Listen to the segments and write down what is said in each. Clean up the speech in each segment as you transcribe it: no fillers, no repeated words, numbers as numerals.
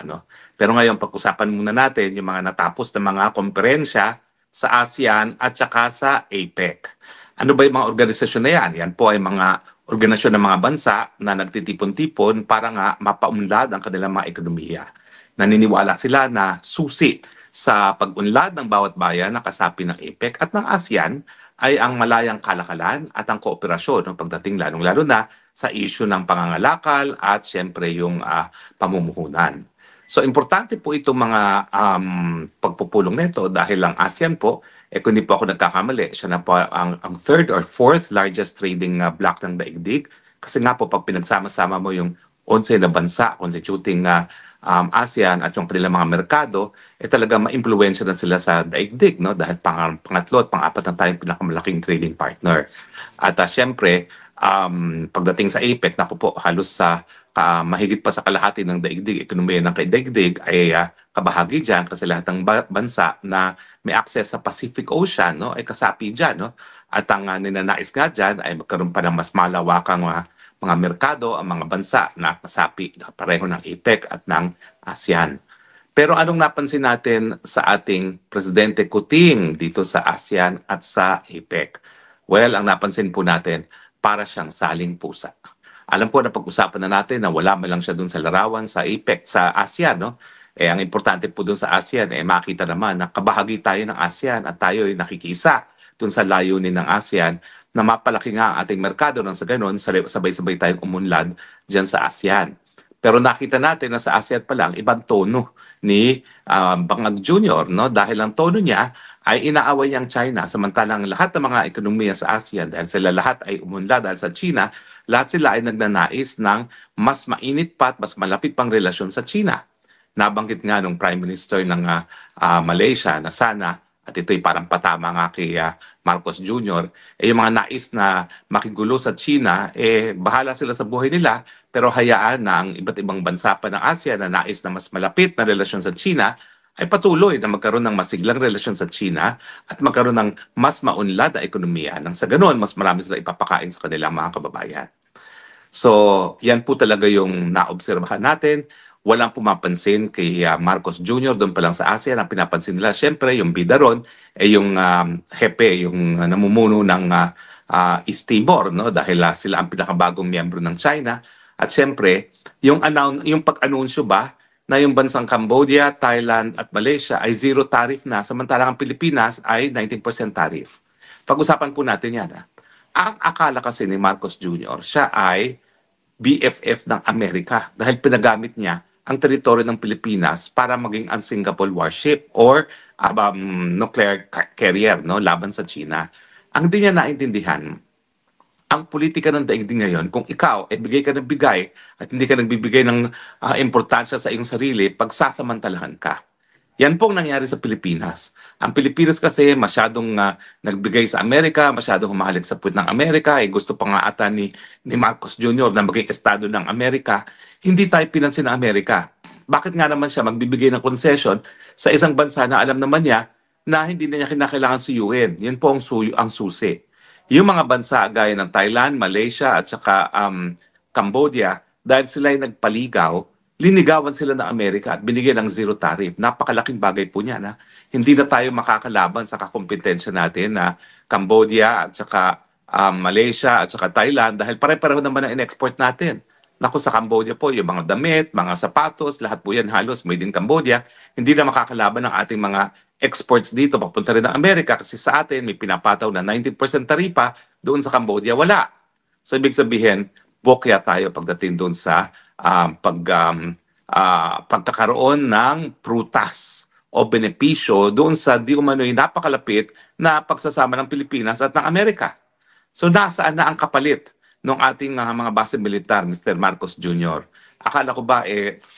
no? Pero ngayon, pag-usapan muna natin yung mga natapos na mga komperensya sa ASEAN at saka sa APEC. Ano ba yung mga organisasyon na yan? Yan po ay mga organisasyon ng mga bansa na nagtitipon-tipon para nga mapaunlad ang kanilang mga ekonomiya. Naniniwala sila na susi sa pag-unlad ng bawat bayan na kasapi ng APEC at ng ASEAN ay ang malayang kalakalan at ang kooperasyon ng pagdating lalong-lalo na sa issue ng pangangalakal at siyempre yung pamumuhunan. So importante po itong mga pagpupulong nito dahil ang ASEAN po, kung hindi po ako nagkakamali, siya na po ang third or fourth largest trading bloc ng daigdig. Kasi nga po, pag pinagsama-sama mo yung 11 na bansa constituting ASEAN at yung kanilang mga merkado, talaga ma-impluwensya na sila sa daigdig, no? Dahil pangatlo at pang-apat na tayong pinakamalaking trading partner. At syempre, pagdating sa APEC, naku po, halos sa mahigit pa sa kalahati ng daigdig, ekonomiya ng daigdig ay kabahagi dyan kasi lahat ng bansa na may access sa Pacific Ocean, no, ay kasapi dyan. No? At ang ninanais nga dyan ay magkaroon pa ng mas malawakang mga merkado ang mga bansa na kasapi na pareho ng APEC at ng ASEAN. Pero anong napansin natin sa ating Presidente Kuting dito sa ASEAN at sa APEC? Well, ang napansin po natin, para siyang saling pusa. Alam ko na pag-usapan na natin na wala man lang siya dun sa larawan sa APEC, sa ASEAN, no? Ang importante po dun sa ASEAN, makita naman na kabahagi tayo ng ASEAN at tayo ay nakikisa dun sa layunin ng ASEAN na mapalaki nga ang ating merkado nang sa ganun, sabay-sabay tayong umunlad dyan sa ASEAN. Pero nakita natin na sa ASEAN pa lang, ibang tono ni Bangag Jr., no? Dahil ang tono niya ay inaaway niyang China, samantalang lahat ng mga ekonomiya sa ASEAN, dahil sila lahat ay umunlad dahil sa China, lahat sila ay nagnanais ng mas mainit pa at mas malapit pang relasyon sa China. Nabanggit nga nung Prime Minister ng Malaysia na sana, at ito'y parang patama nga kay Marcos Jr., yung mga nais na makigulo sa China, bahala sila sa buhay nila, pero hayaan na ang iba't ibang bansa pa ng ASEAN na nais na mas malapit na relasyon sa China, ay patuloy na magkaroon ng masiglang relasyon sa China at magkaroon ng mas maunlad na ekonomiya. Nang sa ganoon, mas marami sila ipapakain sa kanilang mga kababayan. So, yan po talaga yung naobserbahan natin. Walang pumapansin kay Marcos Jr. doon pa lang sa ASEAN. Ang pinapansin nila, syempre, yung bida ron, yung hepe, yung namumuno ng East Timor, no? Dahil sila ang pinakabagong miyembro ng China. At syempre, yung pag-anunsyo ba na yung bansang Cambodia, Thailand at Malaysia ay zero tariff na, samantalang ang Pilipinas ay 19% tariff. Pag-usapan po natin yan. Ang akala kasi ni Marcos Jr., siya ay BFF ng Amerika dahil pinagamit niya ang teritoryo ng Pilipinas para maging unsinkable warship or nuclear carrier, no, laban sa China. Ang di niya naintindihan, ang politika ng daigdig ngayon, kung ikaw bigay ka ng bigay at hindi ka nagbibigay ng importansya sa iyong sarili, pagsasamantalahan ka. Yan pong nangyari sa Pilipinas. Ang Pilipinas kasi masyadong nagbigay sa Amerika, masyadong humahalik sa puwet ng Amerika, gusto pa nga ata ni Marcos Jr. na maging estado ng Amerika, hindi tayo pinansin ng Amerika. Bakit nga naman siya magbibigay ng concession sa isang bansa na alam naman niya na hindi na niya kinakailangan suyuin? Yun po ang susi. Yung mga bansa gaya ng Thailand, Malaysia at saka Cambodia, dahil sila ay nagpaligaw, linigawan sila ng Amerika at binigyan ng zero tariff. Napakalaking bagay po niya na hindi na tayo makakalaban sa kakompetensya natin na Cambodia at saka Malaysia at saka Thailand dahil pare-pareho naman ang in-export natin. Naku, sa Cambodia po, yung mga damit, mga sapatos, lahat po yan halos made in Cambodia. Hindi na makakalaban ng ating mga exports dito, papunta rin ng Amerika kasi sa atin may pinapataw na 19% taripa, doon sa Cambodia wala. So ibig sabihin, bokya tayo pagdating doon sa pagkakaroon ng prutas o benepisyo doon sa di umano'y napakalapit na pagsasama ng Pilipinas at ng Amerika. So nasaan na ang kapalit ng ating mga base militar, Mr. Marcos Jr.? Akala ko ba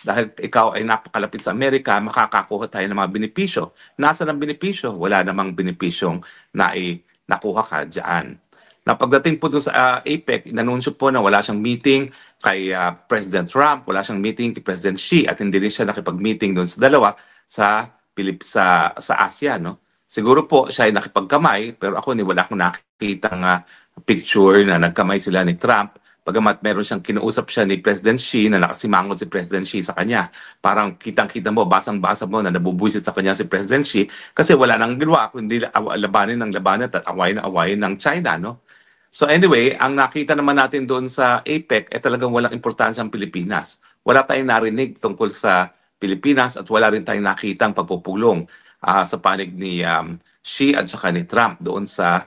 dahil ikaw ay napakalapit sa Amerika, makakakuha tayo ng mga benepisyo. Nasaan ang benepisyo? Wala namang benepisyong nakuha ka dyan. Na pagdating po doon sa APEC, inanunsyo po na wala siyang meeting kay President Trump, wala siyang meeting kay President Xi, at hindi rin siya nakipag-meeting doon sa dalawa sa ASEAN. No? Siguro po siya ay nakipagkamay, pero ako wala akong nakikitang picture na nagkamay sila ni Trump Bagamat meron siyang kinuusap siya ni President Xi na nakasimangot si President Xi sa kanya. Parang kitang-kita mo, basang-basa mo na nabubuisit sa kanya si President Xi kasi wala nang ginawa kundi labanin ng labanan at awayin ng China, no? So anyway, ang nakita naman natin doon sa APEC ay talagang walang importansya ang Pilipinas. Wala tayong narinig tungkol sa Pilipinas at wala rin tayong nakitang pagpupulong sa panig ni Xi at saka ni Trump doon sa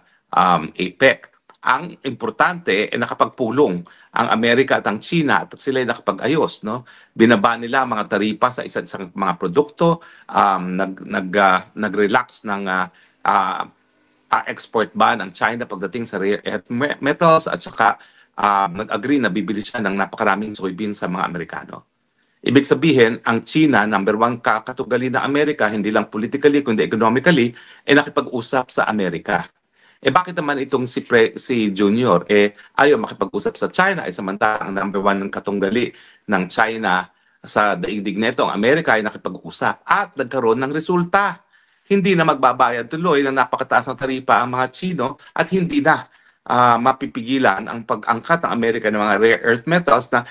APEC. Ang importante ay nakapagpulong ang Amerika at ang China at sila ay nakapag-ayos, no? Binaba nila ang mga taripa sa isa't isang mga produkto, nag-relax ng export ban ng China pagdating sa rare earth metals at saka nag-agree na bibili siya ng napakaraming soybeans sa mga Amerikano. Ibig sabihin, ang China, number one kakatugali ng Amerika, hindi lang politically kundi economically, ay nakipag-usap sa Amerika. Bakit naman itong si Junior ayaw makipag-usap sa China samantalang ang number one ng katunggali ng China sa daigdig nito ang Amerika ay nakipag-usap at nagkaroon ng resulta. Hindi na magbabayad tuloy ng napakataas na taripa ang mga Chino at hindi na mapipigilan ang pag-angkat ng Amerika ng mga rare earth metals na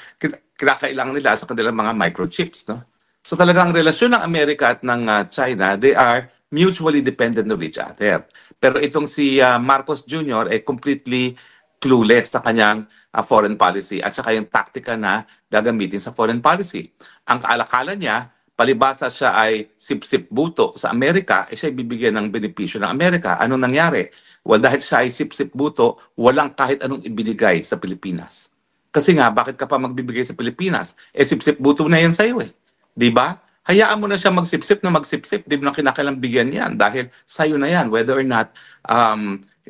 kinakailangan nila sa kanilang mga microchips, no? So talagang relasyon ng Amerika at ng China, they are mutually dependent on each other. Pero itong si Marcos Jr. ay completely clueless sa kanyang foreign policy at saka yung taktika na gagamitin sa foreign policy. Ang kaalakala niya, palibasa siya ay sip-sip buto sa Amerika, siya ay bibigyan ng benepisyo ng Amerika. Anong nangyari? Well, dahil siya ay sip-sip buto, walang kahit anong ibinigay sa Pilipinas. Kasi nga, bakit ka pa magbibigay sa Pilipinas? Sip-sip buto na yan sa'yo eh. Di ba? Hayaan mo na siya magsip-sip na magsip-sip. Di mo na kinakailang bigyan yan dahil sa'yo na yan, whether or not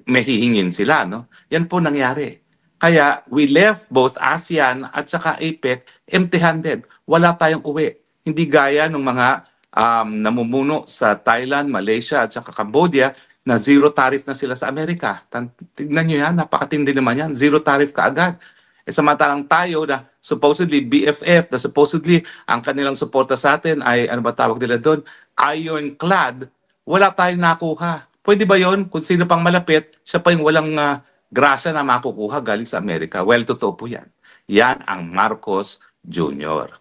may hihingin sila. No? Yan po nangyari. Kaya we left both ASEAN at saka APEC empty-handed. Wala tayong uwi. Hindi gaya ng mga namumuno sa Thailand, Malaysia at saka Cambodia na zero tariff na sila sa Amerika. Tignan nyo yan, napakatindi naman yan. Zero tariff kaagad. Samantalang tayo na supposedly BFF, na supposedly ang kanilang suporta sa atin ay, ano ba tawag nila doon? Ironclad, wala tayong nakuha. Pwede ba yon? Kung sino pang malapit, siya pa yung walang grasya na makukuha galing sa Amerika. Well, totoo po yan. Yan ang Marcos Jr.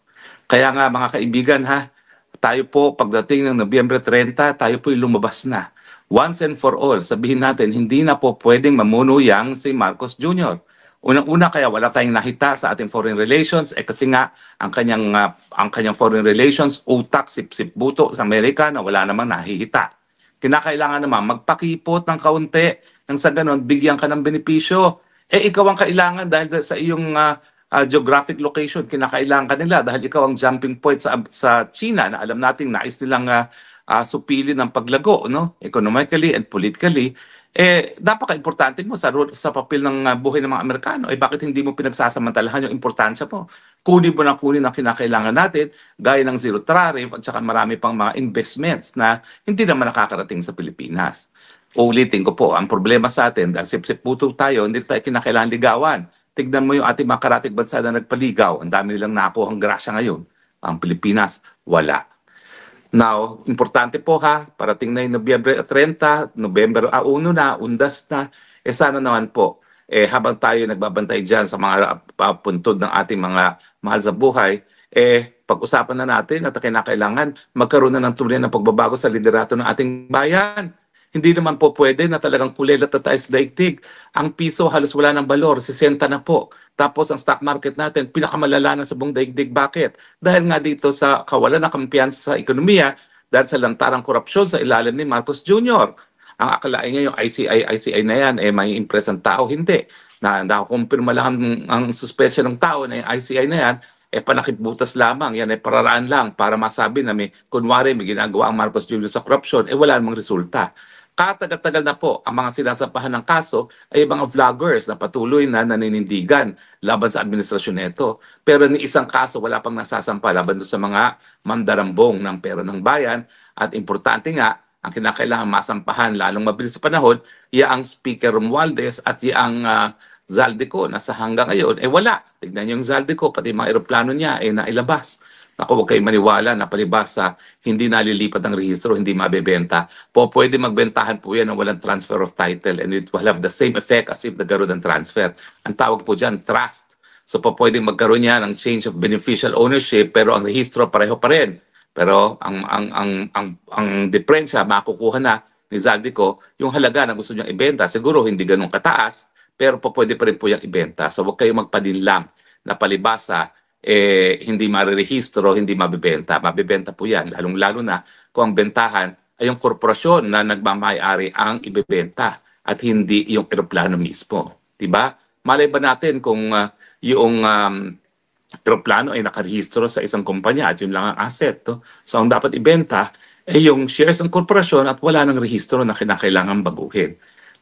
Kaya nga mga kaibigan ha, tayo po pagdating ng Nobyembre 30, tayo po yung lumabas na. Once and for all, sabihin natin, hindi na po pwedeng mamuno yang si Marcos Jr. Unang-una kaya wala tayong nakita sa ating foreign relations kasi nga ang kanyang foreign relations utak sip-sip buto sa Amerika na wala namang nahihita. Kinakailangan naman magpakipot ng kaunti nang sa ganon bigyan ka ng benepisyo. Ikaw ang kailangan dahil sa iyong geographic location, kinakailangan ka nila dahil ikaw ang jumping point sa China na alam nating nais nilang supili ng paglago, no? Economically and politically. Napaka-importante mo sa papel ng buhay ng mga Amerikano. Bakit hindi mo pinagsasamantalahan yung importansya mo? Kunin mo na kunin ang kinakailangan natin, gaya ng zero tariff at saka marami pang mga investments na hindi naman nakakarating sa Pilipinas. Ulitin ko po, ang problema sa atin, dahil sip-sip puto tayo, hindi tayo kinakailangan ligawan. Tignan mo yung ating mga karatig bansa na nagpaligaw. Ang dami nilang nakuha ang grasya ngayon. Ang Pilipinas, wala. Now, importante po ha, parating na yung Nobyembre 30, November 1 na, undas na, sana naman po, habang tayo nagbabantay dyan sa mga puntod ng ating mga mahal sa buhay, pag-usapan na natin at kinakailangan magkaroon na ng tunay ng pagbabago sa liderato ng ating bayan. Hindi naman po pwede na talagang kulelat na tayo sa daigdig. Ang piso halos wala ng balor, 60 na po. Tapos ang stock market natin, pinakamalala na sa buong daigdig. Bakit? Dahil nga dito sa kawalan ng kumpiyansa sa ekonomiya, dahil sa lantarang korupsyon sa ilalim ni Marcos Jr. Ang akalain niya yung ICI na yan, may impress ang tao, hindi. Nakakumpirma lang ang suspensya ng tao na yung ICI na yan, panakitbutas lamang, yan ay pararaan lang para masabi na kunwari may ginagawa ang Marcos Jr. sa korupsyon, wala namang resulta. Katagal-tagal na po ang mga sinasampahan ng kaso ay mga vloggers na patuloy na naninindigan laban sa administrasyon nito. Pero ni isang kaso wala pang nasasampa laban doon sa mga mandarambong ng pera ng bayan. At importante nga, ang kinakailangan masampahan lalong mabilis sa panahon, ang Speaker Romualdez at ang Zaldico na sa hanggang ngayon, wala. Tignan niyo yung Zaldico, pati mga eroplano niya nailabas. Ako, huwag kayo maniwala na palibasa, hindi nalilipat ang rehistro, hindi mabebenta. Pwede magbentahan po yan ng walang transfer of title and it will have the same effect as if nagkaroon ng transfer. Ang tawag po dyan, trust. So po pwedeng magkaroon niya ng change of beneficial ownership pero ang rehistro pareho pa rin. Pero ang diferensya makukuha na ni Zaldico yung halaga na gusto niyang ibenta. Siguro hindi ganun kataas, pero po pwede pa rin po yung ibenta. So huwag kayong magpadinlang na palibasa hindi marerehistro, hindi mabibenta. Mabibenta po yan, lalong-lalo na kung ang bentahan ay yung korporasyon na nagmamayari ang ibebenta at hindi yung eroplano mismo. Diba? Malay ba natin kung yung eroplano ay nakarehistro sa isang kumpanya at yun lang ang asset. To. So ang dapat ibenta ay yung shares ng korporasyon at wala ng rehistro na kinakailangan baguhin.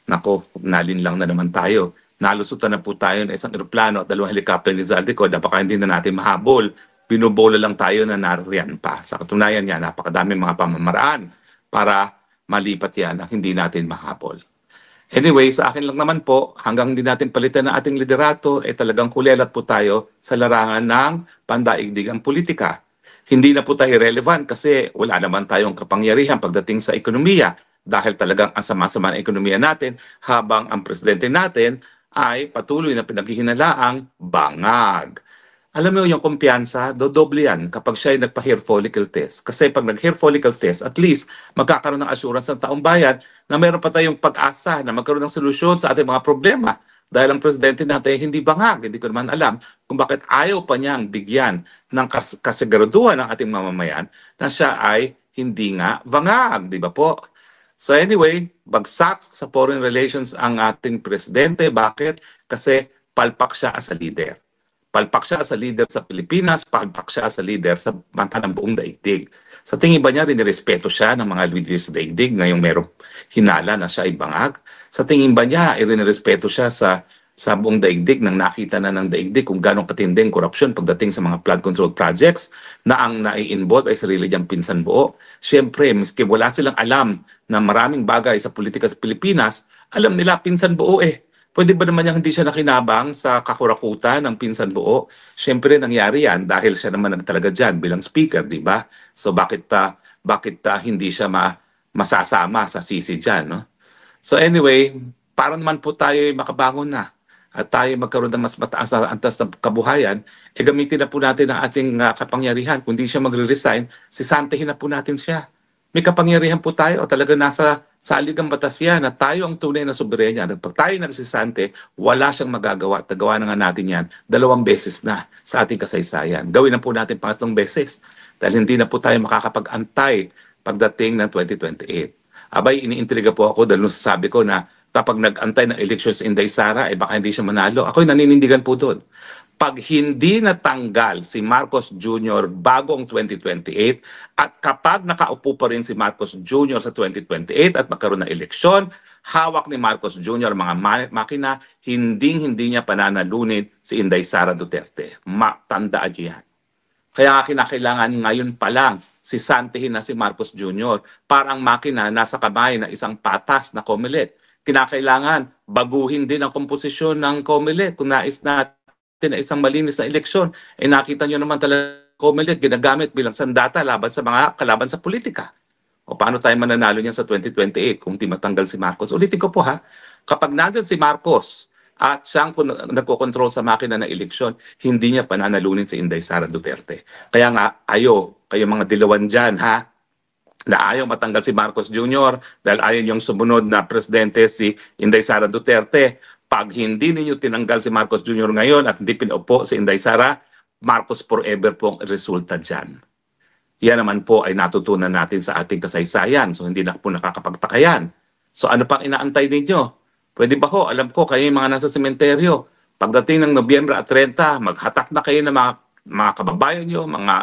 Nako, nalinlang na naman tayo. Nalusutan na po tayo ng isang eroplano at 2 helicopter ni Zaldico. Baka hindi na natin mahabol. Binubola lang tayo na naririyan pa. Sa katunayan niya, napakadami mga pamamaraan para malipat yan ang hindi natin mahabol. Anyway, sa akin lang naman po, hanggang hindi natin palitan ng ating liderato, talagang kulelat po tayo sa larangan ng pandaigdigang politika. Hindi na po tayo relevant kasi wala naman tayong kapangyarihan pagdating sa ekonomiya dahil talagang ang sama-sama ng ekonomiya natin habang ang presidente natin ay patuloy na pinaghihinalaang bangag. Alam mo yung kumpiyansa, dodoble yan kapag siya ay nagpa-hair follicle test. Kasi pag nag-hair follicle test, at least magkakaroon ng assurance ng taong bayan na mayroon pa tayong pag-asa na magkaroon ng solusyon sa ating mga problema. Dahil ang presidente natin hindi bangag, hindi ko naman alam kung bakit ayaw pa niyang bigyan ng kasiguraduhan ng ating mamamayan na siya ay hindi nga bangag, di ba po? So anyway, bagsak sa foreign relations ang ating presidente. Bakit? Kasi palpak siya as a leader. Palpak siya sa leader sa Pilipinas, palpak siya sa leader sa mata ng buong daigdig. Sa tingin ba niya, rinirespeto siya ng mga leader sa daigdig ngayong merong hinala na siya ay bangag? Sa tingin ba niya, rinirespeto siya sa buong daigdig nang nakita na ng daigdig kung gano'ng katinding korupsyon pagdating sa mga flood control projects na ang nai-involve ay sarili niyang pinsan buo? Siyempre, miski wala silang alam na maraming bagay sa politika sa Pilipinas, alam nila pinsan buo Pwede ba naman yung hindi siya nakinabang sa kakurakutan ng pinsan buo? Siyempre, nangyari yan dahil siya naman nagtalaga dyan bilang speaker, di ba? So bakit hindi siya masasama sa sisi dyan, no? So anyway, para naman po tayo makabangon na at tayo magkaroon ng mas mataas na antas ng kabuhayan, gamitin na po natin ang ating kapangyarihan. Kung di siya magre-resign, sisantehin na po natin siya. May kapangyarihan po tayo o talaga nasa saligang batas yan na tayo ang tunay na soberenya. Pag tayo nagsisante, wala siyang magagawa at nagawa na nga natin yan 2 beses na sa ating kasaysayan. Gawin na po natin 3 beses dahil hindi na po tayo makakapag-antay pagdating ng 2028. Abay, iniintriga po ako dahil nung sabi ko na kapag nag-antay ng elections in Inday Sara, baka hindi siya manalo. Ako'y naninindigan po doon. Pag hindi natanggal si Marcos Jr. bago ang 2028 at kapag nakaupo pa rin si Marcos Jr. sa 2028 at magkaroon ng eleksyon, hawak ni Marcos Jr. mga makina, hindi niya pananalunin si Inday Sara Duterte. Tandaan niyo yan. Kaya kinakailangan ngayon pa lang sisantihin na si Marcos Jr. para ang makina nasa kamay ng isang patas na COMELEC. Kinakailangan baguhin din ang komposisyon ng COMELEC kung nais natin na isang malinis na eleksyon. Nakita nyo naman talaga COMELEC ginagamit bilang sandata laban sa mga kalaban sa politika. O paano tayo mananalo niyan sa 2028 kung di matanggal si Marcos? Ulitin ko po ha, kapag nandyan si Marcos at siyang nagkokontrol sa makina ng eleksyon, hindi niya pananalunin si Inday Sara Duterte. Kaya nga, kayo mga dilawan dyan ha, na ayaw matanggal si Marcos Jr. dahil ayaw niyong sumunod na presidente si Inday Sara Duterte. Pag hindi ninyo tinanggal si Marcos Jr. ngayon at hindi pinaupo si Inday Sara, Marcos forever po ang resulta dyan. Yan naman po ay natutunan natin sa ating kasaysayan. So hindi na po nakakapagtakayan. So ano pang inaantay ninyo? Pwede ba ho? Alam ko kayo yung mga nasa sementeryo. Pagdating ng Nobyembre at 30, maghatak na kayo ng mga kababayan nyo, mga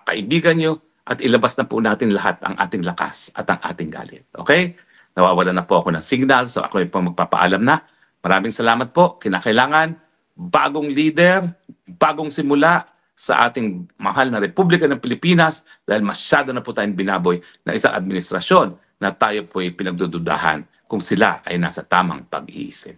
kaibigan nyo, at ilabas na po natin lahat ang ating lakas at ang ating galit. Okay? Nawawala na po ako ng signal, so ako po magpapaalam na. Maraming salamat po. Kinakailangan bagong leader, bagong simula sa ating mahal na Republika ng Pilipinas dahil masyado na po tayong binaboy na isang administrasyon na tayo po ay pinagdududahan kung sila ay nasa tamang pag-iisip.